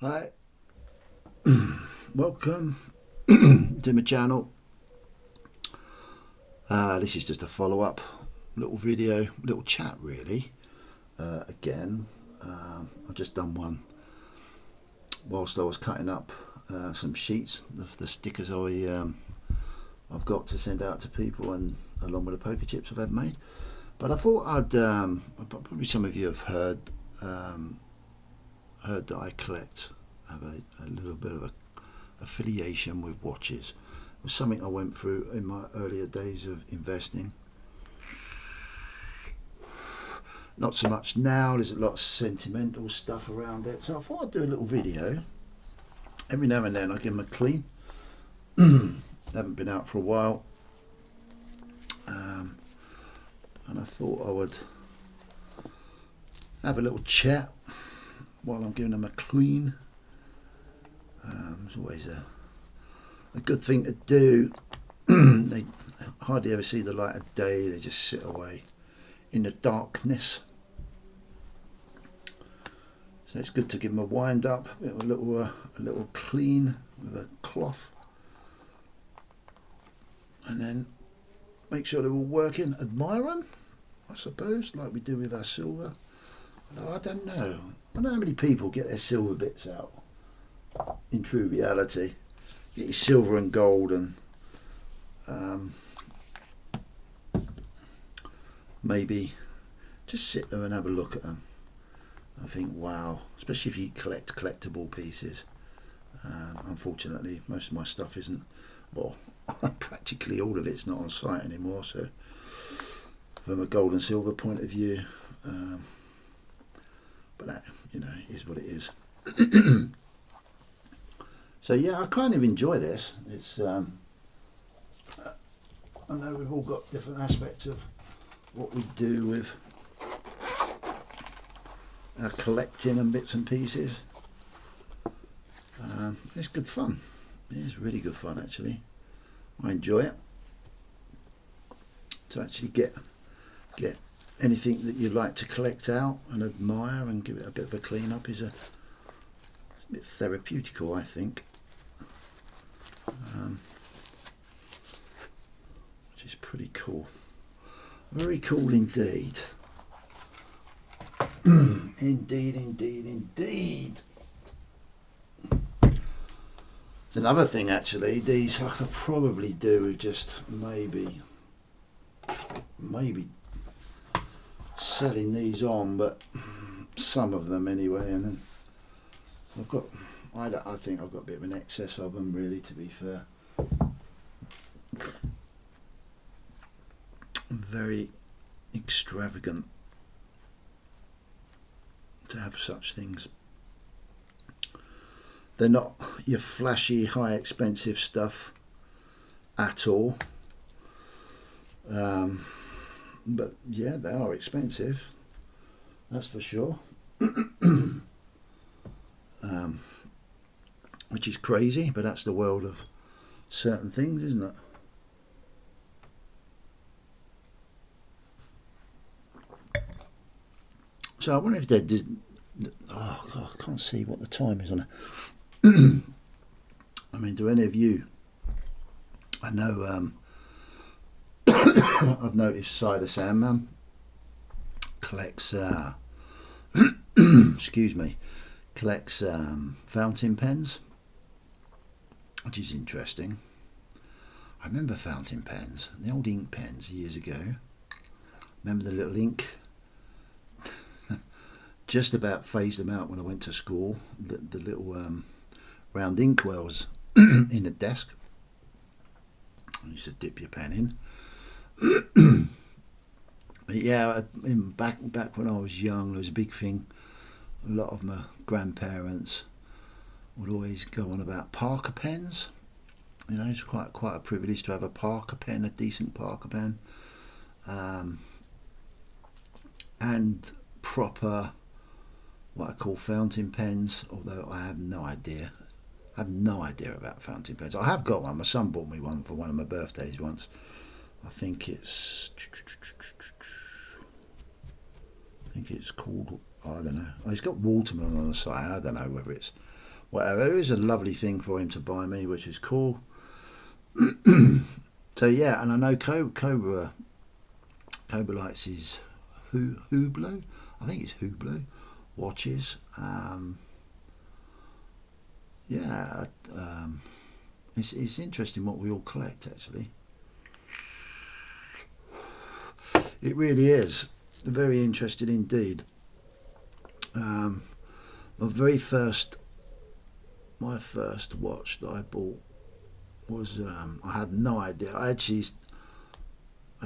Hi, welcome to my channel. This is just a follow-up little video, little chat really. Again, I've just done one whilst I was cutting up some sheets, the stickers I've got to send out to people, and along with the poker chips I've had made. But I thought probably some of you have heard that I have a little bit of a affiliation with watches. It was something I went through in my earlier days of investing. Not so much now, there's a lot of sentimental stuff around it, so I thought I'd do a little video. Every now and then I give them a clean. Haven't been out for a while, and I thought I would have a little chat while I'm giving them a clean. It's always a good thing to do. They hardly ever see the light of day, they just sit away in the darkness. So it's good to give them a wind up, a little clean with a cloth, and then make sure they're all working. Admire them, I suppose, like we do with our silver. Although I don't know how many people get their silver bits out. In true reality, get your silver and gold, and maybe just sit there and have a look at them. I think, wow, especially if you collect collectible pieces. Unfortunately, most of my stuff isn't, well, practically all of it's not on site anymore, so from a gold and silver point of view, but that, is what it is. So yeah, I kind of enjoy this. It's I know we've all got different aspects of what we do with our collecting and bits and pieces. It's good fun. It's really good fun, actually. I enjoy it. To actually get anything that you like to collect out and admire and give it a bit of a clean up is a bit therapeutical, I think. Which is pretty cool. Very cool indeed. Indeed. It's another thing, actually. These I could probably do with just maybe selling these on, but some of them anyway. And then I think I've got a bit of an excess of them, really, to be fair. Very extravagant to have such things. They're not your flashy, high expensive stuff at all. But yeah, they are expensive, that's for sure. Which is crazy, but that's the world of certain things, isn't it? So I wonder if they did. Oh God, I can't see what the time is on it. I mean, do any of you? I know. I've noticed Cider Sandman collects. Excuse me, collects fountain pens, which is interesting. I remember fountain pens, the old ink pens years ago. Remember the little ink? Just about phased them out when I went to school. The little round ink wells in the desk. I used to dip your pen in. But yeah, back when I was young, there was a big thing. A lot of my grandparents would always go on about Parker pens. It's quite a privilege to have a Parker pen, a decent Parker pen, and proper what I call fountain pens. Although I have no idea. About fountain pens. I have got one. My son bought me one for one of my birthdays once. I think it's called, I don't know. Oh, it's got Waterman on the side. I don't know whether it's whatever. It was a lovely thing for him to buy me, which is cool. So yeah, and I know Cobra likes his Hublot. I think it's Hublot watches. Yeah, it's interesting what we all collect, actually. It really is very interesting indeed. My first watch that I bought was I had no idea. I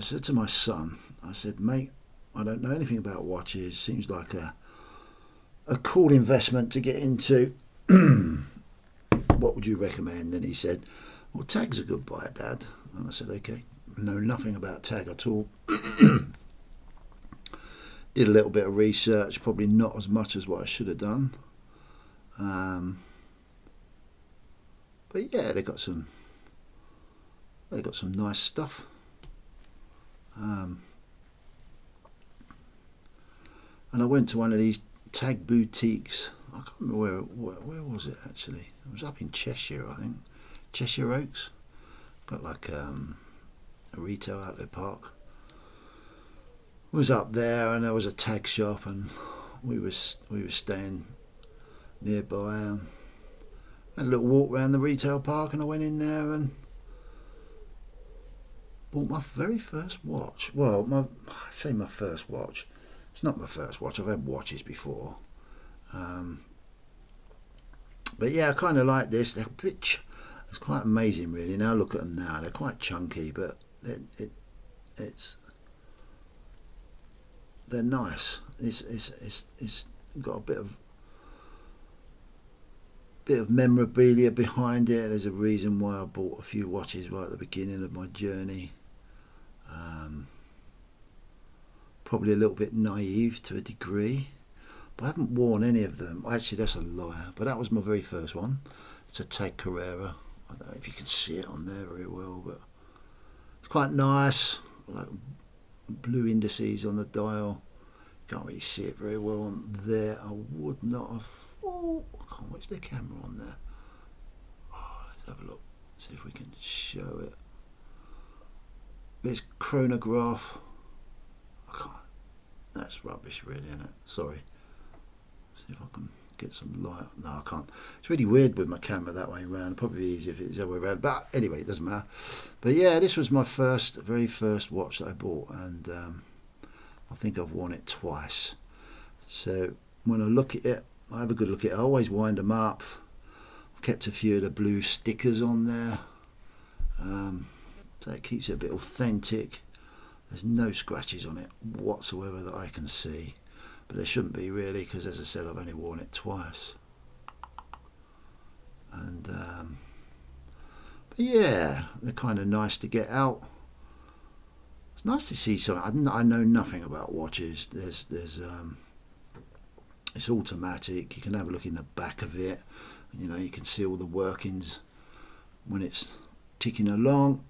said to my son, I said, mate, I don't know anything about watches. Seems like a cool investment to get into. What would you recommend? And he said, well, Tag's a good buy, Dad. And I said, okay. Know nothing about Tag at all. Did a little bit of research, probably not as much as what I should have done. But yeah, they got some nice stuff. And I went to one of these Tag boutiques. I can't remember where was it actually. It was up in Cheshire, I think. Cheshire Oaks. Got like a retail outlet park. Was up there, and there was a Tag shop, and we were staying nearby. Had a little walk around the retail park, and I went in there and bought my very first watch. Well, I say my first watch. It's not my first watch. I've had watches before. But yeah, I kind of like this. They're a bit. It's quite amazing, really. Now look at them now. They're quite chunky, but they're nice. It's got a bit of memorabilia behind it. There's a reason why I bought a few watches right at the beginning of my journey. Probably a little bit naive to a degree, but I haven't worn any of them. Actually, that's a lie, but that was my very first one. It's a Tag Carrera. I don't know if you can see it on there very well, but it's quite nice. Like blue indices on the dial. Can't really see it very well on there. I would not have. Oh, I can't watch the camera on there. Oh, let's have a look. See if we can show it. This chronograph. I can't. That's rubbish, really, isn't it? Sorry. See if I can get some light. No, I can't. It's really weird with my camera that way around. Probably easier if it's the other way around. But anyway, it doesn't matter. But yeah, this was my very first watch that I bought, and I think I've worn it twice. So when I look at it, I have a good look at it. I always wind them up. I've kept a few of the blue stickers on there, so it keeps it a bit authentic. There's no scratches on it whatsoever that I can see, but there shouldn't be really, because as I said, I've only worn it twice. And but yeah, they're kind of nice to get out. It's nice to see something. I know nothing about watches. There's it's automatic. You can have a look in the back of it. You know, you can see all the workings when it's ticking along,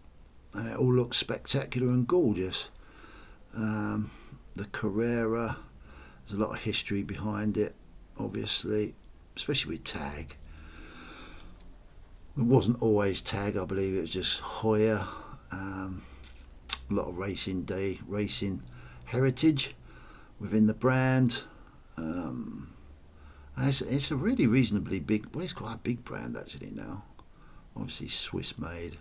and it all looks spectacular and gorgeous. The Carrera, there's a lot of history behind it, obviously, especially with Tag. It wasn't always Tag, I believe it was just Hoya. A lot of racing heritage within the brand. And it's a really reasonably big, well, it's quite a big brand actually now. Obviously Swiss made.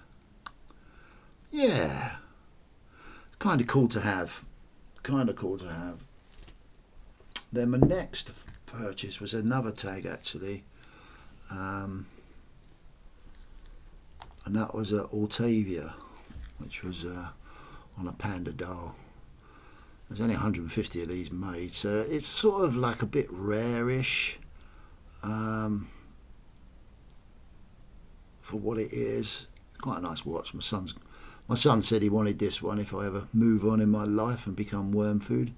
Yeah, it's kind of cool to have. Then my next purchase was another Tag actually, and that was a Altavia, which was on a Panda dial. There's only 150 of these made, so it's sort of like a bit rare-ish for what it is. Quite a nice watch. My son said he wanted this one if I ever move on in my life and become worm food.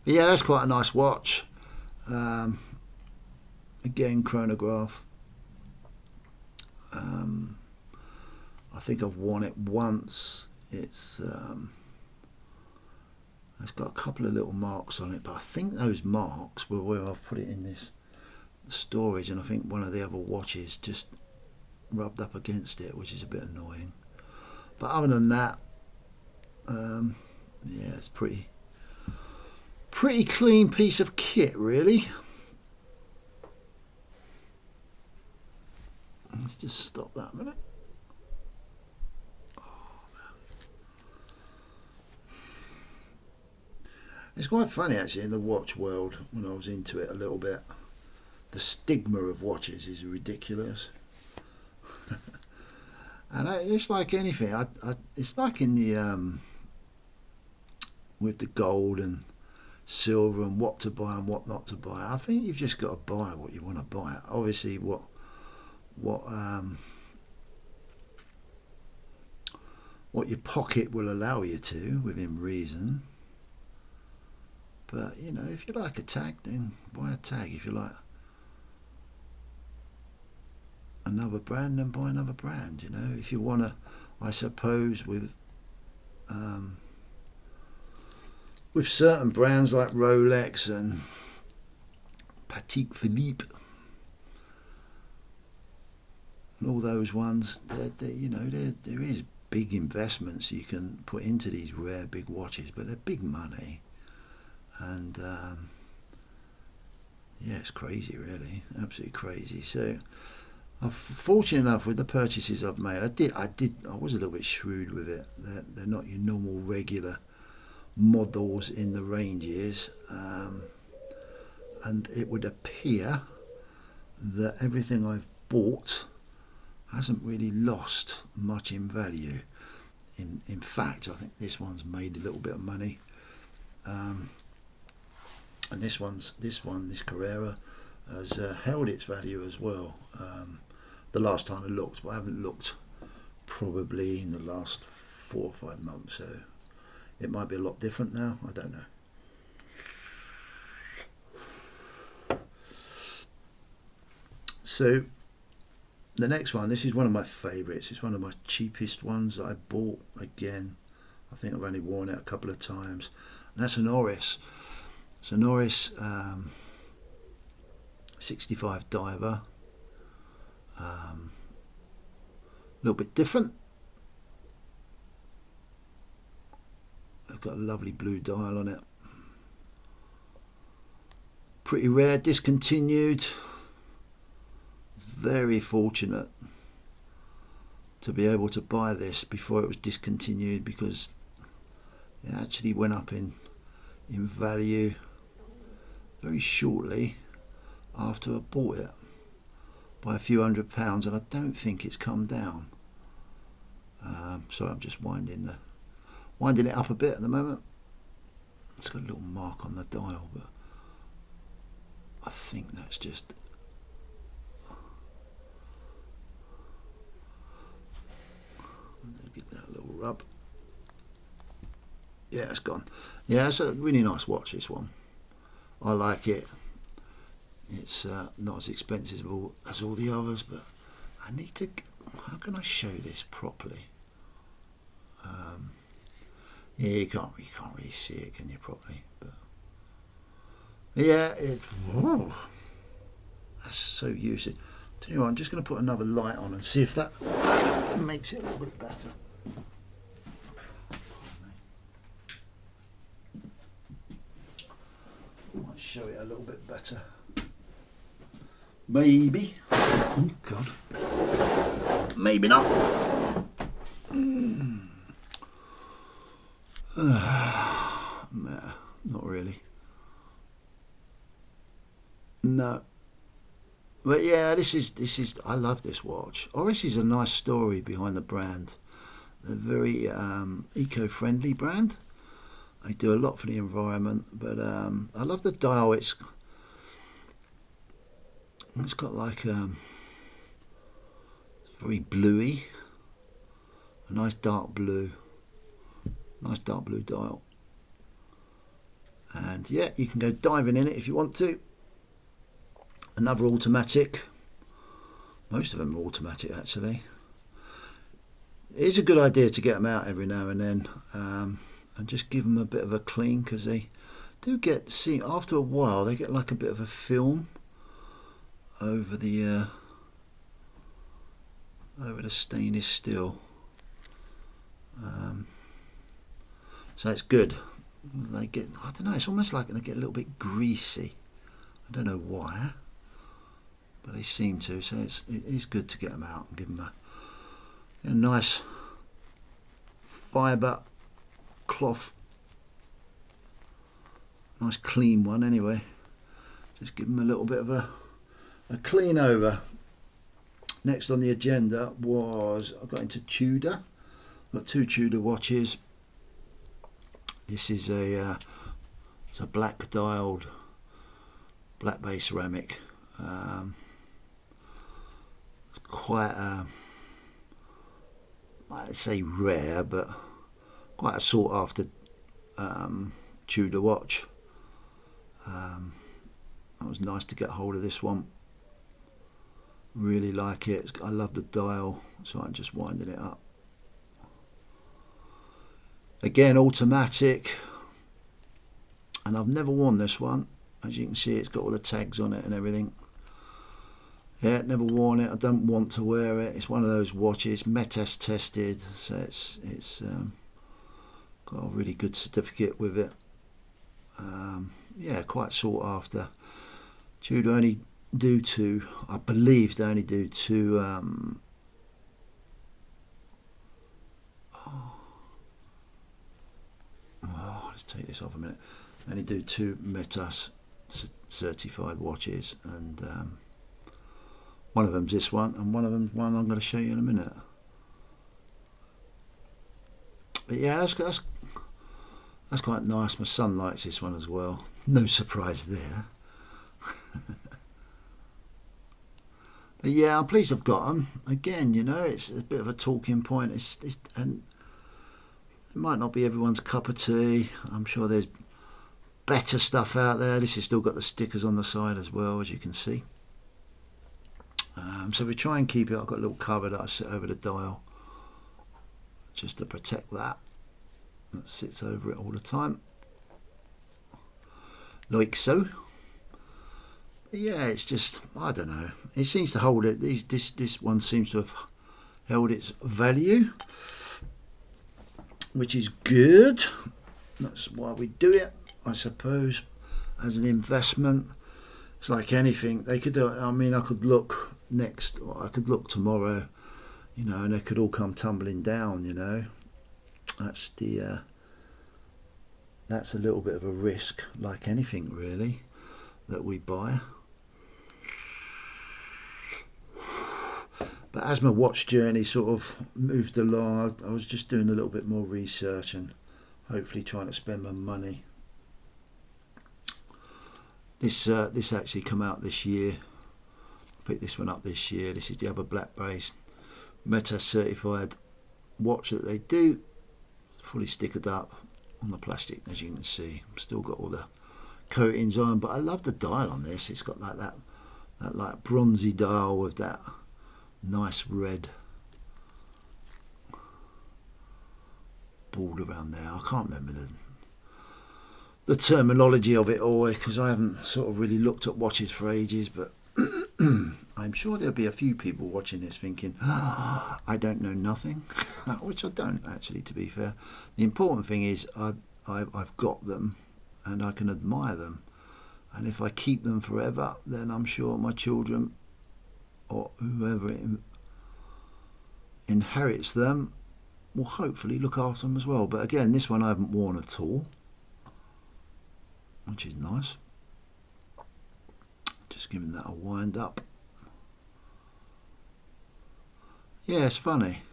But yeah, that's quite a nice watch. Again, chronograph. I think I've worn it once. It's got a couple of little marks on it, but I think those marks were where I've put it in this storage, and I think one of the other watches just rubbed up against it, which is a bit annoying. But other than that, yeah, it's pretty clean piece of kit, really. Let's just stop that a minute. It's quite funny actually in the watch world, when I was into it a little bit. The stigma of watches is ridiculous. And it's like anything. It's like in the with the gold and silver and what to buy and what not to buy. I think you've just got to buy what you want to buy. Obviously, what your pocket will allow you to, within reason. But you know, if you like a tag, then buy a tag. If you like another brand, then buy another brand. You know, if you want to, I suppose, with certain brands like Rolex and Patek Philippe, and all those ones, you know, there is big investments you can put into these rare big watches, but they're big money. And yeah, it's crazy, really, absolutely crazy. So I'm fortunate enough with the purchases I've made. I was a little bit shrewd with it. They're not your normal regular models in the ranges, and it would appear that everything I've bought hasn't really lost much in value. In fact, I think this one's made a little bit of money. And this Carrera has held its value as well. The last time I looked, but I haven't looked probably in the last 4 or 5 months, so it might be a lot different now. I don't know. So the next one, this is one of my favourites. It's one of my cheapest ones that I bought. Again, I think I've only worn it a couple of times, and that's an Oris. It's an Oris 65 diver. A little bit different. I've got a lovely blue dial on it. Pretty rare, discontinued. Very fortunate to be able to buy this before it was discontinued, because it actually went up in value very shortly after I bought it by a few £100s, and I don't think it's come down. So I'm just winding it up a bit at the moment. It's got a little mark on the dial, but I think that's just get that little rub. Yeah, it's gone. Yeah, it's a really nice watch, this one. I like it. It's not as expensive as all the others, but I need to. How can I show this properly? Yeah, you can't really see it, can you, properly? But yeah, whoa, that's so useful. Tell you what, I'm just going to put another light on and see if that makes it a little bit better. Might show it a little bit better. Maybe. Oh God. Maybe not. Nah, not really. No. But yeah, this is. I love this watch. Oris is a nice story behind the brand. They're very eco-friendly brand. They do a lot for the environment, but I love the dial. It's got like it's very bluey, a nice dark blue dial. And yeah, you can go diving in it if you want to. Another automatic. Most of them are automatic, actually. It is a good idea to get them out every now and then, and just give them a bit of a clean, because they do get, after a while they get like a bit of a film over the stainless steel. So it's good. They get, I don't know, it's almost like they get a little bit greasy. I don't know why, but they seem to. So it is good to get them out and give them a nice fibre cloth, nice clean one anyway. Just give them a little bit of a clean over. Next on the agenda was, I got into Tudor. Got 2 Tudor watches. This is it's a black dialed, black base ceramic. It's quite I'd say rare, but quite a sought after Tudor watch. It was nice to get hold of this one. Really like it. I love the dial, so I'm just winding it up. Again, automatic, and I've never worn this one. As you can see, it's got all the tags on it and everything. Yeah, never worn it. I don't want to wear it. It's one of those watches, Metas tested, so it's got a really good certificate with it. Yeah, quite sought after. Tudor only do 2, I believe they only do 2 let's take this off a minute. They only do 2 Metas certified watches, and one of them's this one, and one of them's one I'm going to show you in a minute. But yeah, that's quite nice. My son likes this one as well. No surprise there. But yeah, I'm pleased I've got them. Again, you know, it's a bit of a talking point. And it might not be everyone's cup of tea. I'm sure there's better stuff out there. This has still got the stickers on the side as well, as you can see. So we try and keep it. I've got a little cover that I set over the dial just to protect that. That sits over it all the time, like so. But yeah, it's just, I don't know. It seems to hold it. This one seems to have held its value, which is good. That's why we do it, I suppose, as an investment. It's like anything. They could do. I mean, I could look next, or I could look tomorrow, you know, and they could all come tumbling down. You know, that's the. That's a little bit of a risk, like anything really, that we buy. But as my watch journey sort of moved along, I was just doing a little bit more research and hopefully trying to spend my money. This actually come out this year. I picked this one up this year. This is the other black base Meta certified watch that they do, fully stickered up on the plastic, as you can see. Still got all the coatings on, but I love the dial on this. It's got like that like bronzy dial with that nice red border around there. I can't remember the terminology of it all, because I haven't sort of really looked at watches for ages, but I'm sure there'll be a few people watching this thinking, I don't know nothing, which I don't actually, to be fair. The important thing is I've got them and I can admire them, and if I keep them forever, then I'm sure my children or whoever inherits them will hopefully look after them as well. But again, this one I haven't worn at all, which is nice. Just giving that a wind up. Yeah, it's funny.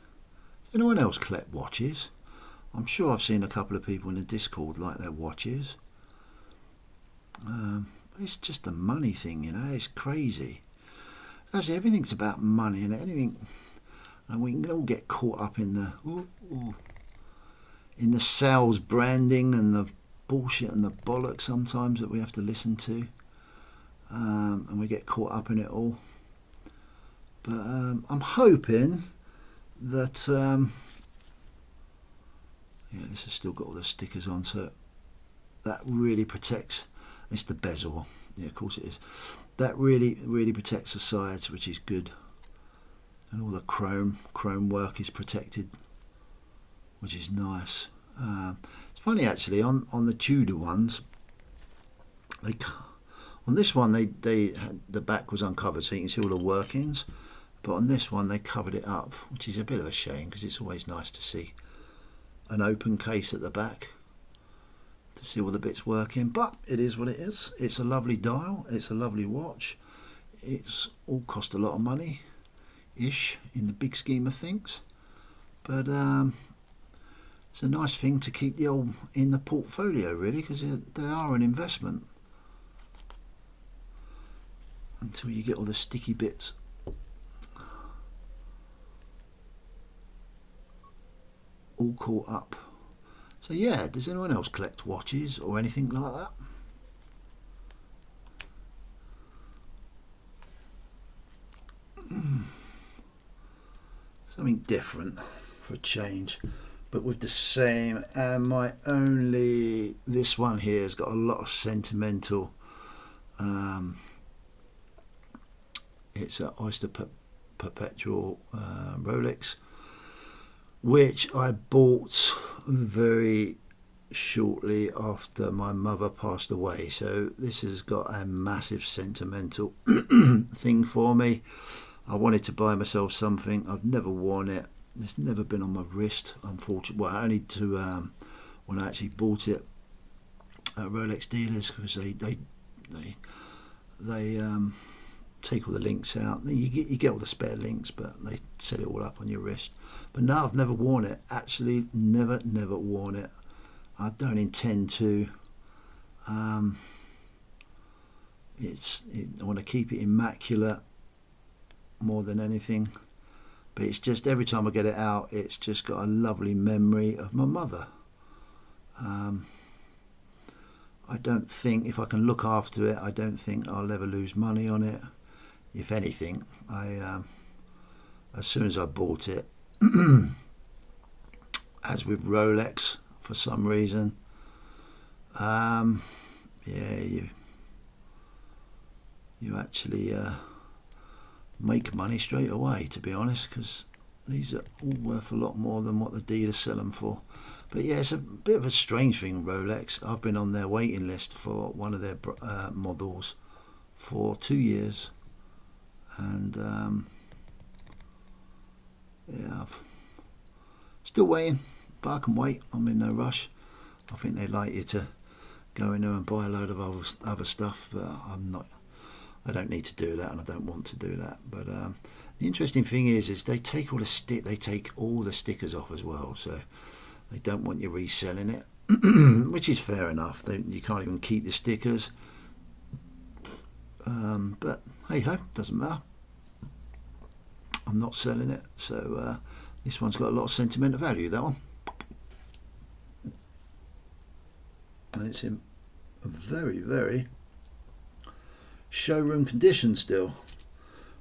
Does anyone else collect watches? I'm sure I've seen a couple of people in the Discord like their watches. It's just a money thing, you know. It's crazy. Actually, everything's about money, and anything, and we can all get caught up in the sales branding and the bullshit and the bollocks sometimes that we have to listen to, and we get caught up in it all. But I'm hoping that yeah, this has still got all the stickers on, so that really protects. It's the bezel. Yeah, of course it is. that really protects the sides, which is good, and all the chrome work is protected, which is nice. It's funny actually, on the Tudor ones, on this one they had, the back was uncovered so you can see all the workings, but on this one they covered it up, which is a bit of a shame because it's always nice to see an open case at the back to see all the bits working. But it is what it is. It's a lovely dial, it's a lovely watch, it's all cost a lot of money ish in the big scheme of things, but it's a nice thing to keep the old in the portfolio really, because they are an investment until you get all the sticky bits. All caught up. So yeah, does anyone else collect watches or anything like that? Something different for a change, but with the same. And this one here has got a lot of sentimental. It's an Oyster Perpetual Rolex, which I bought very shortly after my mother passed away. So this has got a massive sentimental thing for me. I wanted to buy myself something. I've never worn it. It's never been on my wrist, unfortunately. Well, only to when I actually bought it at Rolex dealers, because they take all the links out. You get all the spare links, but they set it all up on your wrist. But no, I've never worn it. Actually, never worn it. I don't intend to. I want to keep it immaculate more than anything. But it's just every time I get it out, it's just got a lovely memory of my mother. I don't think, if I can look after it, I don't think I'll ever lose money on it. If anything, as soon as I bought it, as with Rolex, for some reason, you actually make money straight away, to be honest, because these are all worth a lot more than what the dealers sell them for. But yeah, it's a bit of a strange thing, Rolex. I've been on their waiting list for one of their models for 2 years. And yeah, I'm still waiting, but I can wait. I'm in no rush. I think they like you to go in there and buy a load of other stuff, but I'm not. I don't need to do that, and I don't want to do that. But the interesting thing is they take all the They take all the stickers off as well, so they don't want you reselling it, which is fair enough. You can't even keep the stickers. But hey ho, doesn't matter. I'm not selling it, so this one's got a lot of sentimental value, that one, and it's in a very showroom condition still,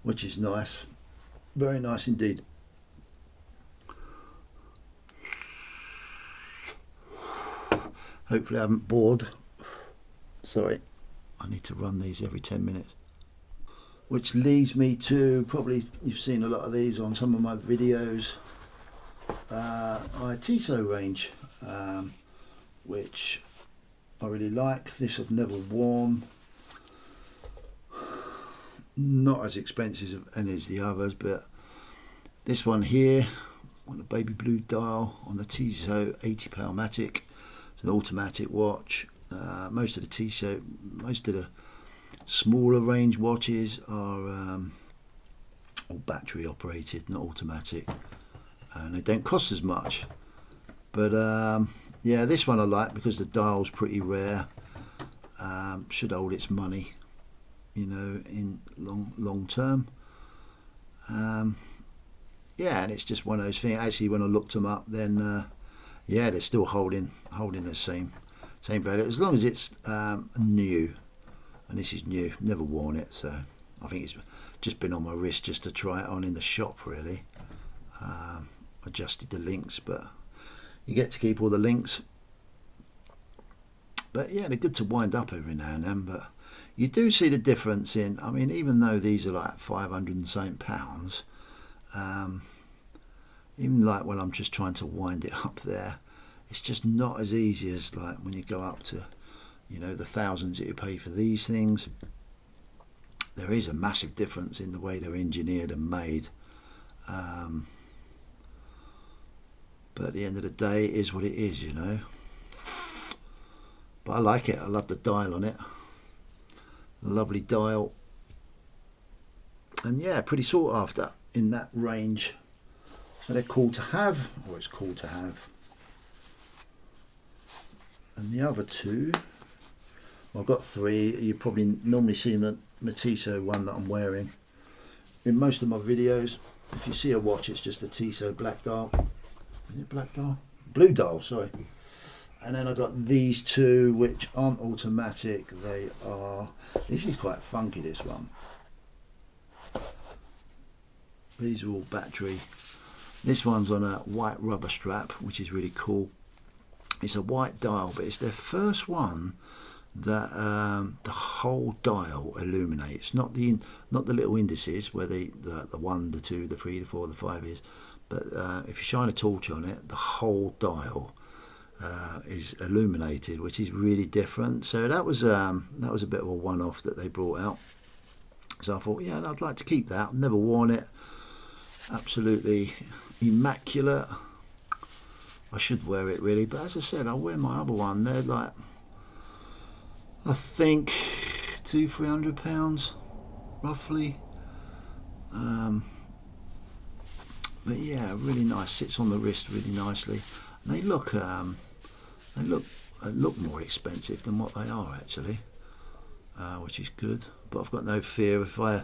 which is nice, very nice indeed. Hopefully I haven't bored. Sorry, I need to run these every 10 minutes. Which leads me to, probably you've seen a lot of these on some of my videos, my Tissot range, which I really like. This I've never worn. Not as expensive as any as the others, but this one here, on the baby blue dial on the Tissot 80 Powermatic. It's an automatic watch. Most of the smaller range watches are all battery operated, not automatic, and they don't cost as much. But yeah, this one I like because the dial's pretty rare. Should hold its money, you know, in long term. Yeah, and it's just one of those things. Actually, when I looked them up, then yeah, they're still holding the same value, as long as it's new. And this is new, never worn it, so I think it's just been on my wrist just to try it on in the shop really. Adjusted the links, but you get to keep all the links. But yeah, they're good to wind up every now and then, but you do see the difference in, I mean, even though these are like 500 and something pounds, even like when I'm just trying to wind it up there, it's just not as easy as like when you go up to, you know, the thousands that you pay for these things. There is a massive difference in the way they're engineered and made. But at the end of the day, it is what it is, you know. But I like it. I love the dial on it. Lovely dial. And yeah, pretty sought after in that range. So they're cool to have, or it's cool to have. And the other two, well, I've got three. You probably normally see the Tissot one that I'm wearing in most of my videos. If you see a watch, it's just a Tissot black dial. Is it black dial? Blue dial, sorry. And then I've got these two, which aren't automatic. They are, this is quite funky, this one. These are all battery. This one's on a white rubber strap, which is really cool. It's a white dial, but it's their first one that the whole dial illuminates. Not the little indices where the 1, the 2, the 3, the 4, the 5 is, but if you shine a torch on it, the whole dial is illuminated, which is really different. So that was a bit of a one-off that they brought out. So I thought, yeah, I'd like to keep that. I've never worn it. Absolutely immaculate. I should wear it really, but as I said, I'll wear my other one. They're like, I think £200-300 roughly. But yeah, really nice. Sits on the wrist really nicely. And they look more expensive than what they are actually, which is good. But I've got no fear if I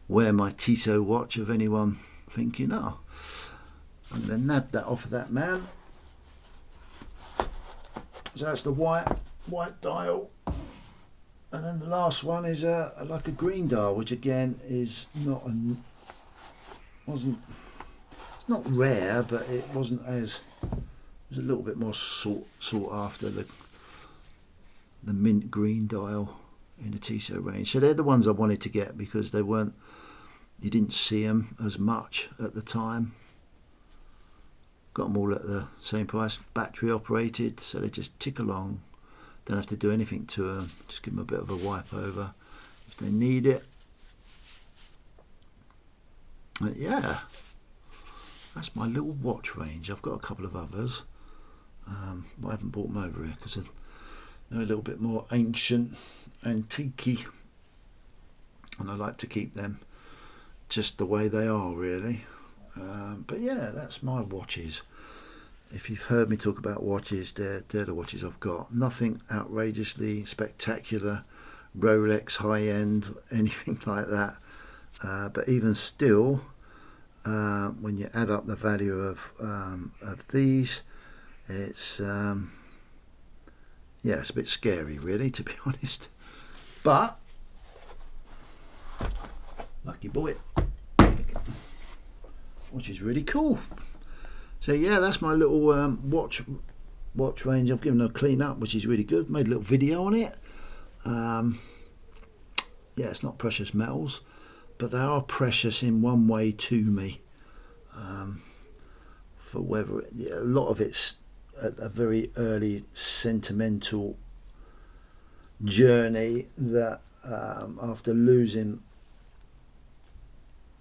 wear my Tissot watch of anyone thinking, oh, I'm going to nab that off of that man. So that's the white dial, and then the last one is like a green dial, which again is it's not rare, but it wasn't as, it was a little bit more sought after, the mint green dial in the Tissot range. So they're the ones I wanted to get because they weren't, you didn't see them as much at the time. Got them all at the same price, battery operated, so they just tick along. Don't have to do anything to them, just give them a bit of a wipe over if they need it. But yeah, that's my little watch range. I've got a couple of others, but I haven't brought them over here because they're a little bit more ancient, antique-y, and I like to keep them just the way they are really. But yeah, that's my watches. If you've heard me talk about watches, they're the watches I've got. Nothing outrageously spectacular, Rolex high-end, anything like that. But even still, when you add up the value of these, it's yeah, it's a bit scary really, to be honest. But lucky boy, which is really cool. So yeah, that's my little watch range. I've given it a clean up, which is really good. Made a little video on it. Yeah, it's not precious metals, but they are precious in one way to me. For whether a lot of it's a very early sentimental journey that after losing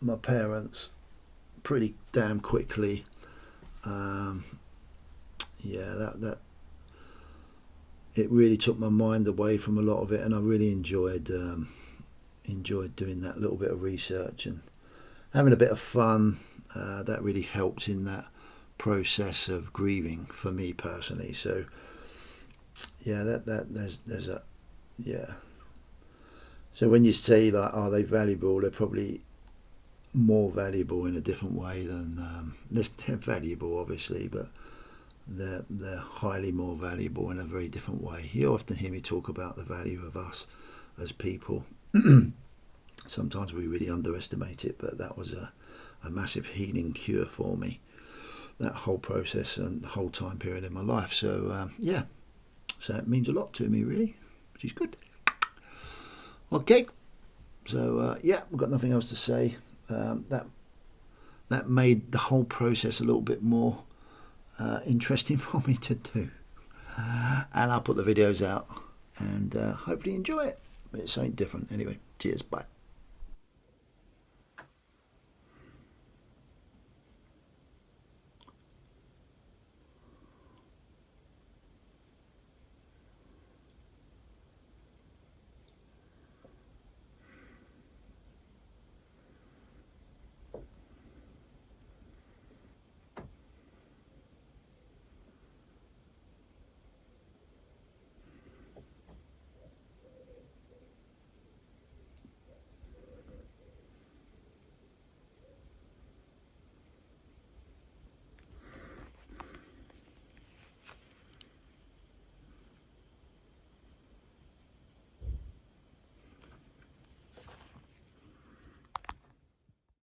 my parents pretty damn quickly, yeah, that it really took my mind away from a lot of it, and I really enjoyed doing that little bit of research and having a bit of fun. That really helped in that process of grieving for me personally. So yeah, there's a, yeah. So when you say like, are they valuable, they're probably more valuable in a different way than they're valuable obviously, but they're highly more valuable in a very different way. You often hear me talk about the value of us as people. Sometimes we really underestimate it, but that was a massive healing cure for me, that whole process and the whole time period in my life. So yeah, so it means a lot to me really, which is good. Okay, so yeah, we've got nothing else to say. That made the whole process a little bit more interesting for me to do, and I'll put the videos out and hopefully enjoy it. It's something different anyway. Cheers, bye.